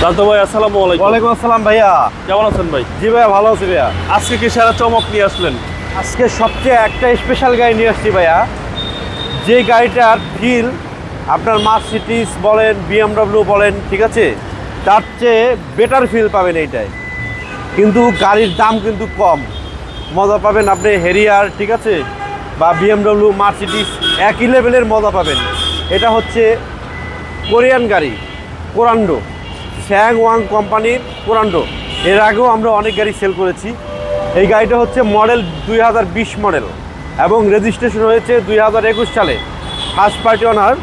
শান্ত ভাই আসসালামু আলাইকুম। ওয়ালাইকুম আসসালাম ভাইয়া, কেমন আছেন ভাই? জি ভাইয়া ভালো আছি ভাইয়া। আজকে কি সারা চমক নিয়ে আসলেন? আজকে সবচেয়ে একটা স্পেশাল গাড়ি নিয়ে আসছি ভাইয়া, যে গাড়িটার ফিল আপনার মার্সিডিজ বলেন, বিএমডব্লিউ বলেন, ঠিক আছে, তার চেয়ে বেটার ফিল পাবেন এইটায়। কিন্তু গাড়ির দাম কিন্তু কম, মজা পাবেন আপনি হেরিয়ার, ঠিক আছে, বা বিএমডব্লিউ, মার্সিডিজ একই লেভেলের মজা পাবেন। এটা হচ্ছে কোরিয়ান গাড়ি, কোরান্ডো, স্যাংওয়াং কোম্পানির কোরান্ডো। এর আগেও আমরা অনেক গাড়ি সেল করেছি। এই গাড়িটা হচ্ছে মডেল 2020 মডেল এবং রেজিস্ট্রেশন হয়েছে 2021 সালে, ফার্স্ট পার্টি অনার।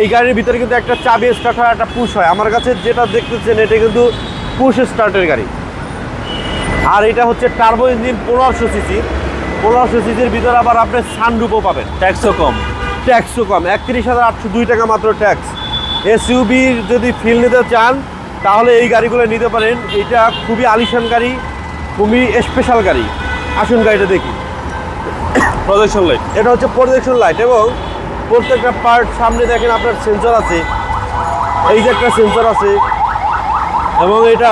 এই গাড়ির ভিতরে কিন্তু একটা চাবি স্টার্ট হয়, একটা পুশ হয়। আমার কাছে যেটা দেখতেছেন এটা কিন্তু পুশ স্টার্টের গাড়ি। আর এটা হচ্ছে টার্বো ইঞ্জিন, 1500 সিসি। 1500 সিসির ভিতরে আবার আপনি সানরুফও পাবেন। ট্যাক্সও কম। 31,802 টাকা মাত্র ট্যাক্স। এসইউবির যদি ফিল নিতে চান তাহলে এই গাড়িগুলো নিতে পারেন। এটা খুবই আলিশান গাড়ি, খুবই স্পেশাল গাড়ি। আসুন গাড়িটা দেখি। প্রজেকশন লাইট, এটা হচ্ছে প্রজেকশন লাইট এবং প্রত্যেকটা পার্ট সামনে দেখেন আপনার সেন্সর আছে, এই যে একটা সেন্সর আছে, এবং এটা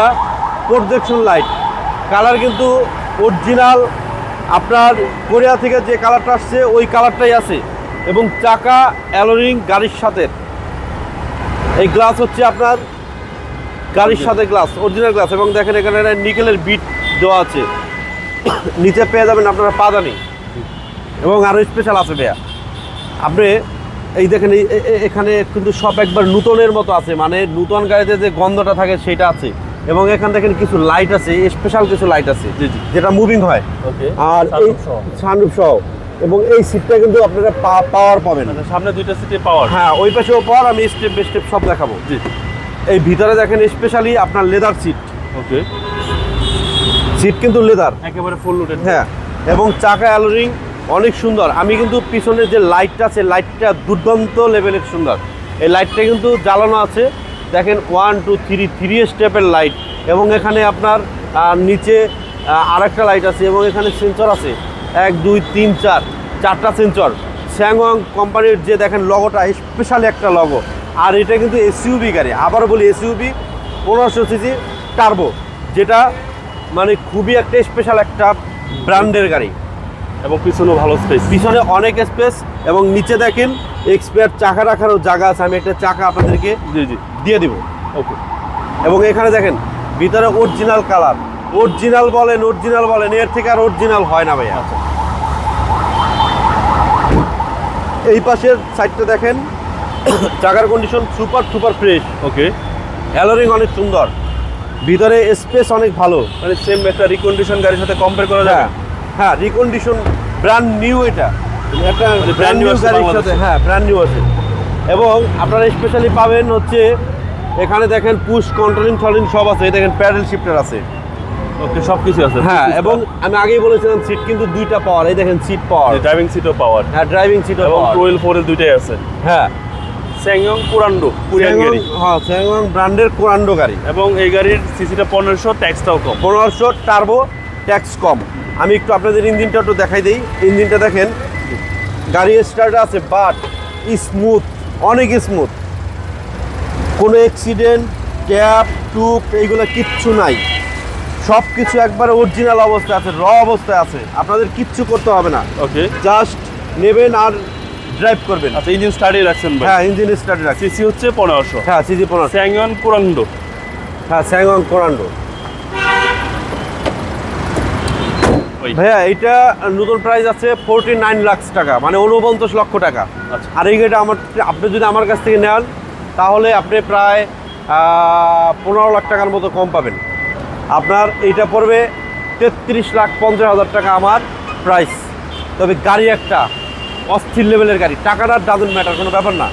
প্রজেকশন লাইট। কালার কিন্তু অরিজিনাল আপনার কোরিয়া থেকে যে কালারটা আসছে ওই কালারটাই আছে। এবং চাকা অ্যালোরিং গাড়ির সাথে, এই গ্লাস হচ্ছে আপনার গাড়ির সাথে গ্লাস, অরিজিনাল গ্লাস। এবং দেখেন এখানে নিকেলের বিট দেওয়া আছে, নিচে পেয়ে যাবেন আপনারা পাদানি। এবং আরও স্পেশাল আছে ভাইয়া, আপনি এই দেখেন এখানে কিন্তু সব একবার নূতনের মতো আছে, মানে নূতন গাড়িতে যে গন্ধটা থাকে সেটা আছে। এবং এখানে দেখেন কিছু লাইট আছে, স্পেশাল কিছু লাইট আছে যেটা মুভিং হয়। আর এই সানরুফ সহ। এবং এই সিটটা কিন্তু আপনারা পাওয়ার পাবেন, সামনে দুইটা সিটে পাওয়ার। হ্যাঁ, ওই পাশেও পাওয়ার। আমি স্টেপ বাই স্টেপ সব দেখাবো। জি, এই ভিতরে দেখেন স্পেশালি আপনার লেদার সিট। ওকে, সিট কিন্তু লেদার, একেবারে ফুল লোডেড। হ্যাঁ, এবং চাকা অ্যালোরিং অনেক সুন্দর। আমি কিন্তু পিছনে যে লাইটটা আছে, লাইটটা দুর্দান্ত লেভেলের সুন্দর। এই লাইটটা কিন্তু জ্বালানো আছে, দেখেন 1 2 3 স্টেপের লাইট। এবং এখানে আপনার নিচে আরেকটা লাইট আছে, এবং এখানে সেন্সর আছে 1 2 3 4 চারটা সেন্সর। স্যাংওয়াং কোম্পানির যে দেখেন লগোটা, স্পেশালি একটা লগো। আর এটা কিন্তু এসইউবি গাড়ি, আবার বলি এসইউবি, 1500 সিসি টার্বো, যেটা মানে খুবই একটা স্পেশাল একটা ব্র্যান্ডের গাড়ি। এবং পিছনেও ভালো স্পেস, পিছনে অনেক স্পেস। এবং নিচে দেখেন এক্সপায়ার চাকা রাখারও জায়গা আছে। আমি একটা চাকা আপনাদেরকে দিয়ে দিব। ওকে, এবং এখানে দেখেন ভিতরে অরিজিনাল কালার, অরিজিনাল বলেন, এর থেকে আর অরিজিনাল হয় না ভাইয়া। এই পাশের সাইডটা দেখেন, চাকার কন্ডিশন সুপার ফ্রেশ। ওকে, অ্যালোরিং অনেক সুন্দর, ভিতরে স্পেস অনেক ভালো। মানে সেম একটা রিকন্ডিশন গাড়ির সাথে কম্পেয়ার করা যাবে। হ্যাঁ, রিকন্ডিশন ব্র্যান্ড নিউ, এটা একটা ব্র্যান্ড নিউ গাড়ির সাথে, হ্যাঁ ব্র্যান্ড নিউ আছে। এবং আপনারা স্পেশালি পাবেন হচ্ছে এখানে দেখেন পুশ কন্ট্রোলিং সব আছে। এই দেখেন প্যাডেল শিফটার আছে। ওকে, সব কিছু আছে। হ্যাঁ, এবং আমি আগেই বলেছিলাম সিট কিন্তু দুইটা পাওয়ার। এই দেখেন সিট পাওয়ার, ড্রাইভিং সিটও পাওয়ার। হ্যাঁ ড্রাইভিং সিটও এবং পাওয়ার। রয়েল 4 এর দুইটাই আছে। হ্যাঁ, স্যাংওয়াং কোরান্ডো, কোরিয়ান গাড়ি। হ্যাঁ, স্যাংওয়াং ব্র্যান্ডের কোরান্ডো গাড়ি। এবং এই গাড়ির সিসিটা 1500, ট্যাক্সটাও কম। 1500 টার্বো, ট্যাক্স কম। আমি একটু আপনাদের ইঞ্জিনটা একটু দেখাই দিই। ইঞ্জিনটা দেখেন, গাড়ি স্টার্ট আছে, বাট স্মুথ, অনেক স্মুথ। কোনো অ্যাক্সিডেন্ট, ট্যাপ টুপ এইগুলো কিচ্ছু নাই। সব কিছু একবারে অরিজিনাল অবস্থায় আছে, র অবস্থায় আছে। আপনাদের কিচ্ছু করতে হবে না। ওকে, জাস্ট নেবেন আর ড্রাইভ করবেন। আচ্ছা, ইঞ্জিন স্টার্টই রাখছেন ভাই? হ্যাঁ, ইঞ্জিন স্টার্ট রাখছি। সিসি হচ্ছে 1500। হ্যাঁ, সিজি 1500। স্যাংওয়াং কোরান্ডো। হ্যাঁ, স্যাংওয়াং কোরান্ডো। ভাইয়া এইটা নতুন প্রাইস আছে 49 লাখ টাকা, মানে 49 লক্ষ টাকা। আচ্ছা। আর এই গাড়িটা আপনি যদি আমার কাছ থেকে নেন তাহলে আপনি প্রায় 15 লাখ টাকার মতো কম পাবেন। আপনার এইটা পড়বে 33,50,000 টাকা আমার প্রাইস। তবে গাড়ি একটা অস্থির লেভেলের গাড়ি, টাকাটা ডাজন্ট ম্যাটার, কোনো ব্যাপার না।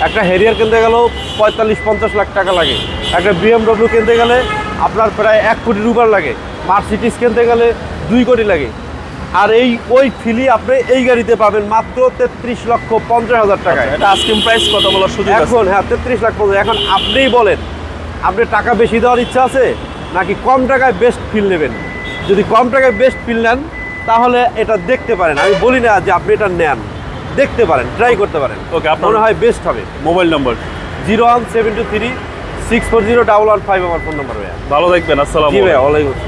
একটা হেরিয়ার কিনতে গেলেও 45-50 লাখ টাকা লাগে। একটা বিএমডব্লিউ কিনতে গেলে আপনার প্রায় 1 কোটির উপর লাগে। মার্সিডিজ কিনতে গেলে 2 কোটি লাগে। আর ওই ফিলি আপনি এই গাড়িতে পাবেন মাত্র 33,50,000 টাকায়। এটা আস্কিং প্রাইস কত বলার সুযোগ আছে এখন? হ্যাঁ, 33,50,000। এখন আপনিই বলেন, আপনি টাকা বেশি দেওয়ার ইচ্ছা আছে নাকি কম টাকায় বেস্ট ফিল নেবেন? যদি কম টাকায় বেস্ট ফিল নেন তাহলে এটা দেখতে পারেন। আমি বলি না যে আপনি এটা নেন, দেখতে পারেন, ট্রাই করতে পারেন। ওকে, আপনার মনে হয় বেস্ট হবে। Mobile number? 01723 640-115 আমার ফোন নাম্বার ভাইয়া। ভালো থাকবেন, আসসালাম। জি ভাইয়া, ওয়ালাইকুম আসসালাম।